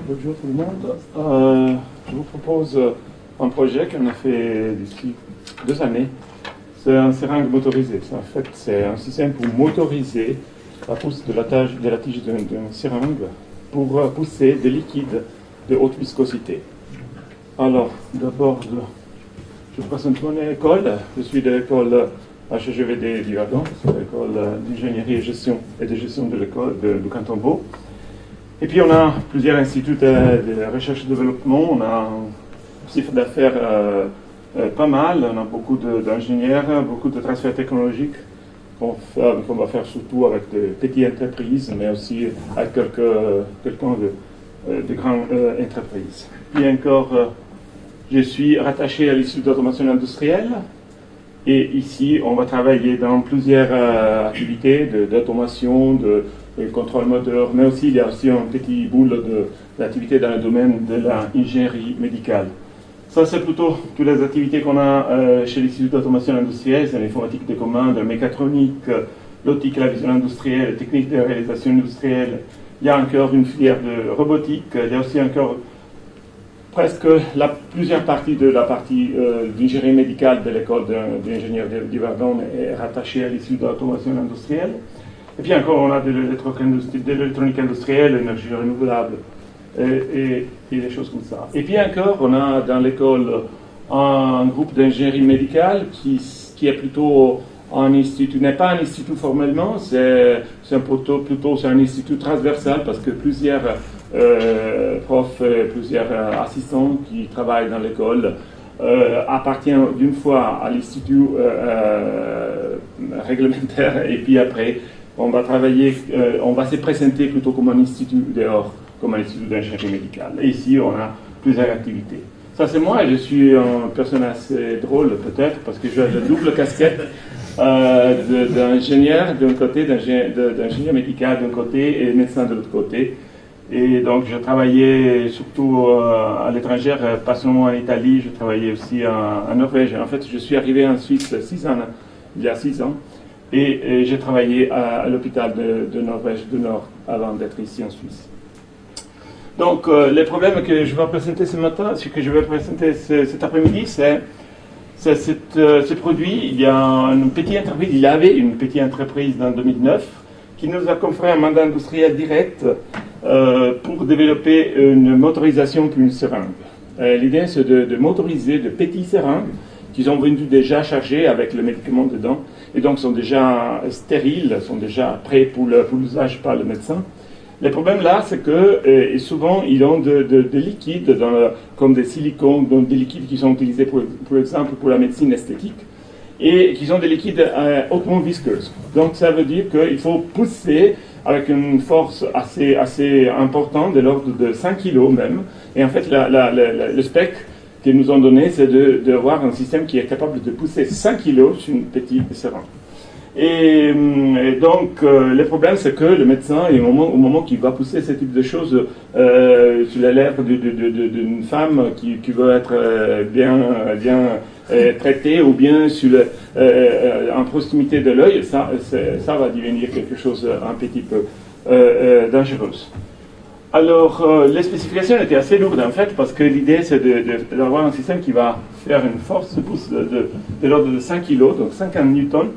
Bonjour tout le monde. Je vous propose un projet qu'on a fait d'ici 2 années. C'est un seringue motorisé. En fait, c'est un système pour motoriser la pousse de la tige d'une seringue pour pousser des liquides de haute viscosité. Alors, d'abord, je présente mon école. Je suis de l'école HGVD du Verdon, c'est l'école d'ingénierie et de gestion de l'école du canton Vaud. Et puis on a plusieurs instituts de recherche et développement, on a un chiffre d'affaires pas mal, on a beaucoup d'ingénieurs, beaucoup de transferts technologiques qu'on va faire surtout avec des petites entreprises, mais aussi avec quelques de grandes entreprises. Puis encore, je suis rattaché à l'Institut d'automation industrielle. Et ici, on va travailler dans plusieurs activités d'automation, de contrôle moteur, mais aussi il y a aussi un petit boule d'activité dans le domaine de l'ingénierie médicale. Ça, c'est plutôt toutes les activités qu'on a chez l'Institut d'automation industrielle, c'est l'informatique de commande, la mécatronique, l'optique, la vision industrielle, la technique de réalisation industrielle. Il y a encore une filière de robotique, il y a aussi encore presque plusieurs parties de la partie d'ingénierie médicale de l'école d'ingénieurs du Verdon est rattachée à l'Institut d'automation industrielle. Et puis encore, on a de l'électronique industrielle, l'énergie renouvelable et des choses comme ça. Et puis encore, on a dans l'école un groupe d'ingénierie médicale qui est plutôt un institut, n'est pas un institut formellement, c'est un institut transversal parce que plusieurs profs, plusieurs assistants qui travaillent dans l'école appartiennent d'une fois à l'institut réglementaire et puis après on va travailler, on va se présenter plutôt comme un institut dehors, comme un institut d'ingénierie médicale. Et ici on a plusieurs activités. Ça c'est moi, je suis une personne assez drôle peut-être parce que j'ai la double casquette d'ingénieur d'un côté, d'ingénieur médical d'un côté et médecin de l'autre côté. Et donc, je travaillais surtout à l'étranger, pas seulement en Italie, je travaillais aussi en Norvège. En fait, je suis arrivé en Suisse il y a 6 ans, et j'ai travaillé à l'hôpital de Norvège du Nord avant d'être ici en Suisse. Donc, les problèmes que je vais présenter ce matin, ce que je vais présenter cet après-midi, c'est ce produit. Il y a une petite entreprise, il y avait une petite entreprise en 2009 qui nous a conféré un mandat industriel direct pour développer une motorisation pour une seringue. L'idée, c'est de motoriser de petits seringues qu'ils ont vendus déjà chargés avec le médicament dedans, et donc sont déjà stériles, sont déjà prêts pour l'usage par le médecin. Le problème là, c'est que souvent, ils ont des liquides comme des silicones, donc des liquides qui sont utilisés, pour exemple, pour la médecine esthétique, et qui sont des liquides hautement visqueux. Donc ça veut dire qu'il faut pousser avec une force assez importante, de l'ordre de 5 kg même. Et en fait, le spec qu'ils nous ont donné, c'est d'avoir un système qui est capable de pousser 5 kg sur une petite seringue. Et donc, le problème, c'est que le médecin, au moment qu'il va pousser ce type de choses sur les lèvres d'une femme qui veut être bien traitée, ou bien en proximité de l'œil, ça va devenir quelque chose un petit peu dangereux. Alors, les spécifications étaient assez lourdes en fait, parce que l'idée c'est d'avoir un système qui va faire une force de pouce de l'ordre de 5 kg, donc 50 newtons,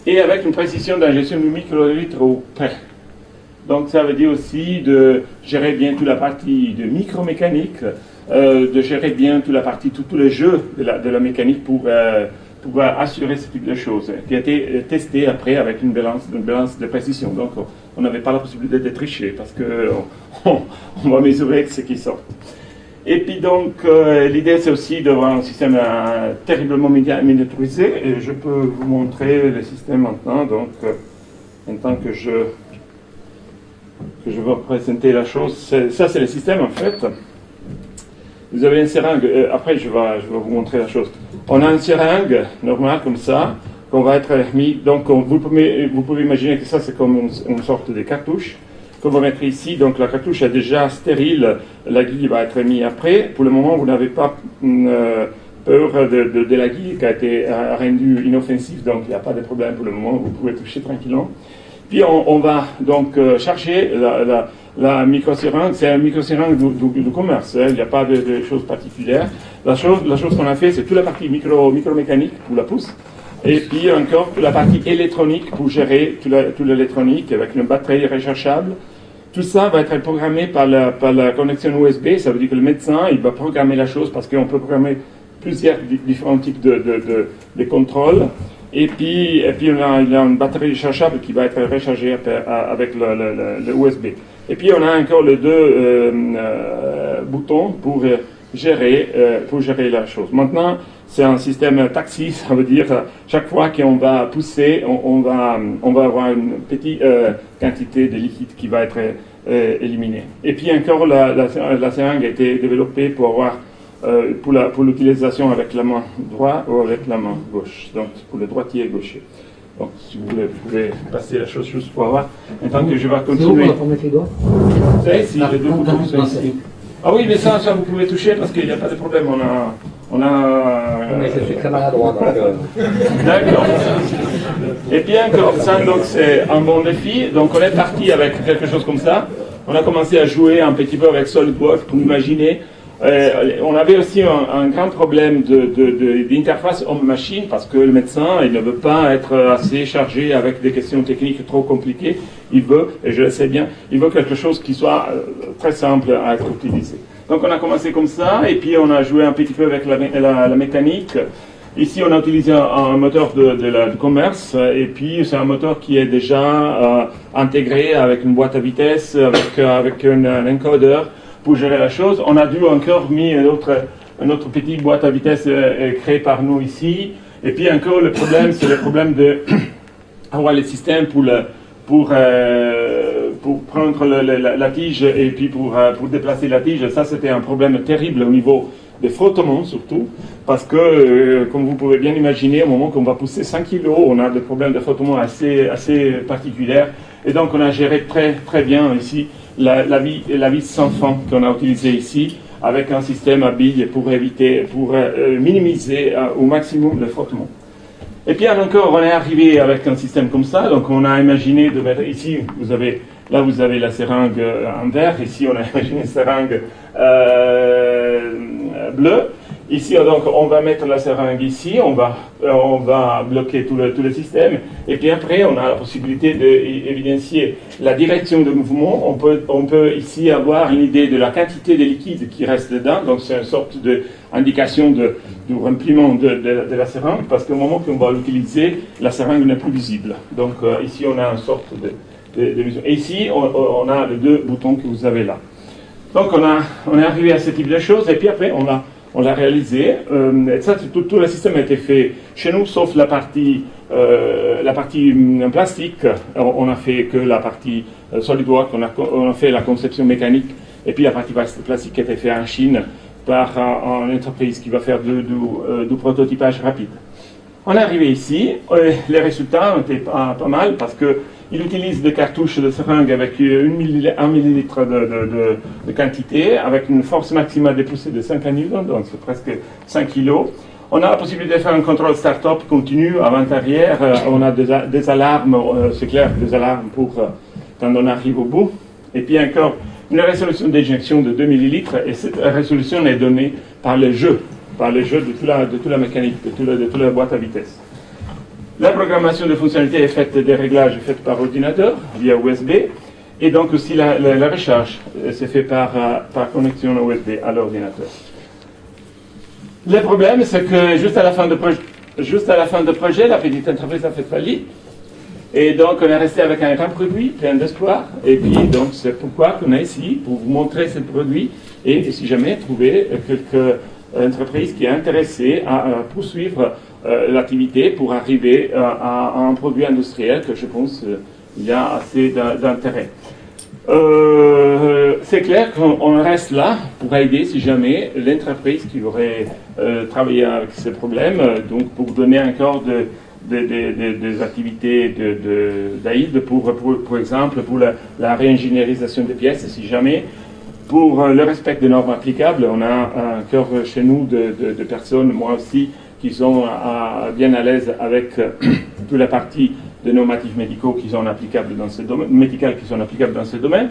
et avec une précision d'injection de microlitre au près. Donc ça veut dire aussi de gérer bien toute la partie de micromécanique, de gérer bien toute la partie, tous les jeux de la mécanique pour pouvoir assurer ce type de choses, qui a été testé après avec une balance de précision. Donc on n'avait pas la possibilité de tricher parce qu'on va mesurer ce qui sort. Et puis donc, l'idée c'est aussi d'avoir un système terriblement miniaturisé, et je peux vous montrer le système maintenant, donc maintenant que je vais présenter la chose. Ça c'est le système en fait. Vous avez une seringue, après je vais vous montrer la chose. On a une seringue normale comme ça, qu'on va être mis, donc vous pouvez imaginer que ça c'est comme une sorte de cartouche qu'on va mettre ici. Donc la cartouche est déjà stérile, la guille va être mise après. Pour le moment, vous n'avez pas peur de la guille qui a été rendue inoffensive, donc il n'y a pas de problème pour le moment, vous pouvez toucher tranquillement. Puis on va donc charger la microseringue. C'est un microseringue du commerce, hein. Il n'y a pas de choses particulières. La chose qu'on a fait, c'est toute la partie micromécanique pour la pousse. Et puis encore toute la partie électronique pour gérer toute l'électronique avec une batterie rechargeable. Tout ça va être programmé par la connexion USB. Ça veut dire que le médecin, il va programmer la chose parce qu'on peut programmer plusieurs différents types de contrôles. Et puis il a une batterie rechargeable qui va être rechargée avec le USB. Et puis on a encore les deux boutons pour gérer la chose. Maintenant, c'est un système taxi, ça veut dire chaque fois qu'on va pousser, on va avoir une petite quantité de liquide qui va être éliminée. Et puis encore, la seringue a été développée pour avoir pour l'utilisation avec la main droite ou avec la main gauche, donc pour le droitier et gaucher. Donc, si vous voulez, vous pouvez passer la chose juste pour voir. Tant que je vais continuer. C'est où pour la forme des doigts? C'est ici, les deux boutons sont ici. Ah oui, mais ça vous pouvez toucher parce qu'il n'y a pas de problème. Mais je suis très maladroit, donc. D'accord. Et puis encore, ça, donc c'est un bon défi. Donc on est parti avec quelque chose comme ça. On a commencé à jouer un petit peu avec SolidWorks pour imaginer. On avait aussi un grand problème d'interface homme-machine parce que le médecin, il ne veut pas être assez chargé avec des questions techniques trop compliquées. Il veut, et je le sais bien, il veut quelque chose qui soit très simple à être utilisé. Donc on a commencé comme ça, et puis on a joué un petit peu avec la mécanique. Ici, on a utilisé un moteur de commerce, et puis c'est un moteur qui est déjà intégré avec une boîte à vitesse, avec un encodeur pour gérer la chose. On a dû encore mis une autre petite boîte à vitesse créée par nous ici. Et puis encore, le problème, c'est le problème de avoir le système pour prendre la tige et puis pour déplacer la tige. Ça, c'était un problème terrible au niveau des frottements surtout, parce que, comme vous pouvez bien imaginer, au moment qu'on va pousser 5 kg, on a des problèmes de frottement assez particuliers. Et donc, on a géré très, très bien ici la vis sans fond qu'on a utilisée ici, avec un système à billes pour minimiser au maximum le frottement. Et puis encore, on est arrivé avec un système comme ça, donc on a imaginé de mettre ici, vous avez la seringue en vert, ici on a imaginé une seringue bleue. Ici, donc, on va mettre la seringue ici, on va bloquer tout le système, et puis après, on a la possibilité d'évidencier la direction de mouvement. On peut ici avoir une idée de la quantité de liquide qui reste dedans, donc c'est une sorte d'indication du remplissement de la seringue, parce qu'au moment qu'on va l'utiliser, la seringue n'est plus visible. Donc ici, on a une sorte de vision. Et ici, on a les deux boutons que vous avez là. Donc on est arrivé à ce type de choses, et puis après, on l'a réalisé. Et ça, tout le système a été fait chez nous, sauf la partie plastique. On n'a fait que la partie SolidWorks, on a fait la conception mécanique, et puis la partie plastique a été faite en Chine par une entreprise qui va faire du prototypage rapide. On est arrivé ici, les résultats ont été pas mal parce qu'il utilise des cartouches de seringue avec 1 millilitre de quantité, avec une force maximale de poussée de 5 newtons, donc c'est presque 5 kg. On a la possibilité de faire un contrôle start-up continu avant-arrière. On a des alarmes, c'est clair, des alarmes pour quand on arrive au bout. Et puis encore une résolution d'éjection de 2 millilitres, et cette résolution est donnée par le jeu de toute la mécanique, de toute la boîte à vitesse. La programmation de fonctionnalités est faite, des réglages faits par ordinateur, via USB, et donc aussi la recharge c'est fait par connexion USB à l'ordinateur. Le problème, c'est que juste à la fin de projet, la petite entreprise a fait faillite, et donc on est resté avec un grand produit, plein d'espoir, et puis donc c'est pourquoi on est ici, pour vous montrer ce produit, et si jamais trouver quelques entreprises qui est intéressée à poursuivre l'activité pour arriver à un produit industriel que je pense il y a assez d'intérêt. C'est clair qu'on reste là pour aider si jamais l'entreprise qui aurait travaillé avec ces problèmes, donc pour donner encore des activités d'aide pour exemple pour la réingénierisation des pièces, si jamais. Pour le respect des normes applicables, on a un cœur chez nous de personnes, moi aussi, qui sont bien à l'aise avec toute la partie des normatifs médicaux qui sont applicables dans ce domaine, médicales qui sont applicables dans ce domaine.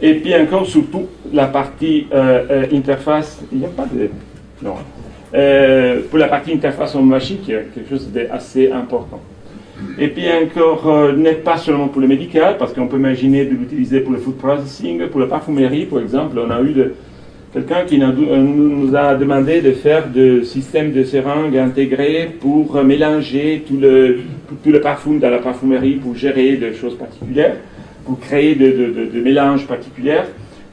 Et puis encore, surtout, la partie interface, il n'y a pas de... Non. Pour la partie interface en machine, qui est quelque chose d'assez important. Et puis encore, n'est pas seulement pour le médical, parce qu'on peut imaginer de l'utiliser pour le food processing, pour la parfumerie, par exemple. On a eu quelqu'un qui nous a demandé de faire des systèmes de seringues intégrés pour mélanger tout le parfum dans la parfumerie, pour gérer des choses particulières, pour créer des mélanges particuliers.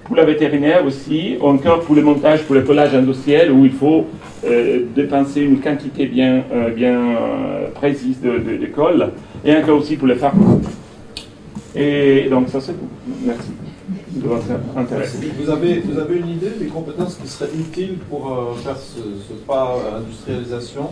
Pour la vétérinaire aussi, encore pour le montage, pour le collage industriel, où il faut dépenser une quantité bien précise de colle, et encore aussi pour les pharma. Et donc ça c'est tout. Merci de votre intérêt. Vous avez une idée des compétences qui seraient utiles pour faire ce pas industrialisation?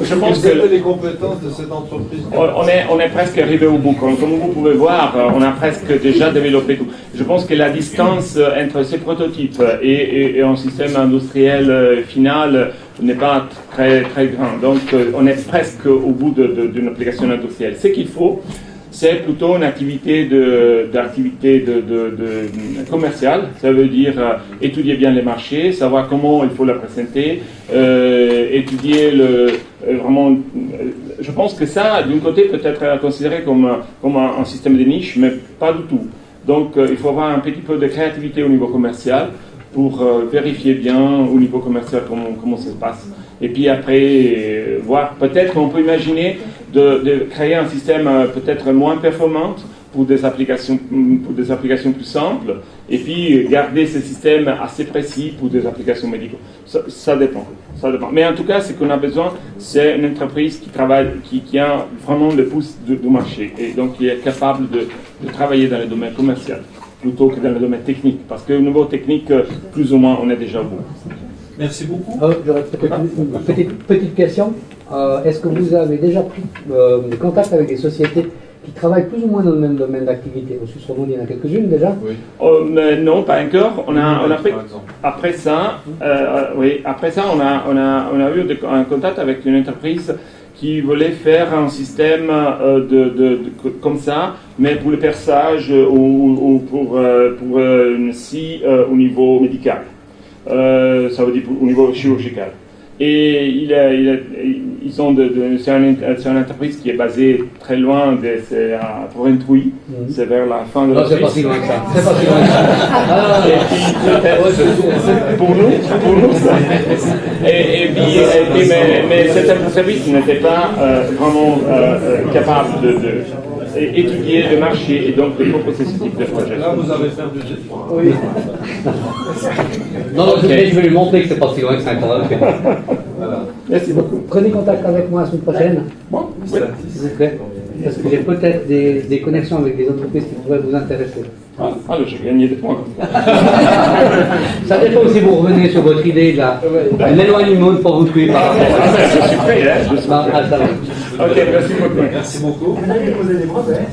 Je pense que les compétences de cette entreprise. On est presque arrivé au bout. Comme vous pouvez voir, on a presque déjà développé tout. Je pense que la distance entre ces prototypes et un système industriel final n'est pas très très grande. Donc on est presque au bout d'une application industrielle. Ce qu'il faut, c'est plutôt une activité commerciale. Ça veut dire étudier bien les marchés, savoir comment il faut la présenter, étudier vraiment. Je pense que ça, d'un côté, peut être considéré comme un système de niche, mais pas du tout. Donc, il faut avoir un petit peu de créativité au niveau commercial pour vérifier bien au niveau commercial comment ça se passe. Et puis après, voir, peut-être qu'on peut imaginer de créer un système peut-être moins performant pour des applications plus simples, et puis garder ce système assez précis pour des applications médicales. Ça dépend. Mais en tout cas, ce qu'on a besoin, c'est une entreprise qui travaille, qui a vraiment le pouce du marché, et donc qui est capable de travailler dans le domaine commercial plutôt que dans le domaine technique, parce qu'au niveau technique, plus ou moins, on est déjà au bout. Merci beaucoup. J'aurais peut-être une petite question. Est-ce que vous avez déjà pris des contacts avec des sociétés qui travaillent plus ou moins dans le même domaine d'activité? Au Suisse romand, il y en a quelques-unes déjà. Oui. Non, pas encore. On a pris, après ça, on a eu un contact avec une entreprise qui voulait faire un système comme ça, mais pour le perçage ou pour une scie au niveau médical. Ça veut dire au niveau chirurgical. Et c'est une entreprise qui est basée très loin, c'est à Porrentruy, c'est vers la fin de la Suisse. C'est pas si loin que ça. C'est pas si loin que ça. Pour nous, ça. Mais cette entreprise n'était pas vraiment capable d'étudier le marché et donc de proposer ce type de projet. Là, vous avez perdu du temps. Oui. Non, je vais lui montrer que c'est pas si loin que ça. Voilà. Merci beaucoup. Prenez contact avec moi la semaine prochaine. Bon, S'il vous plaît. Parce que j'ai peut-être des connexions avec des entreprises qui pourraient vous intéresser. Alors, j'ai gagné des points. Ça dépend si vous revenez sur votre idée de l'éloignement de Porrentruy par rapport à ça. Je suis prêt, hein. Je suis Ça va. Ok, merci beaucoup. Merci beaucoup. Vous allez poser des brevets.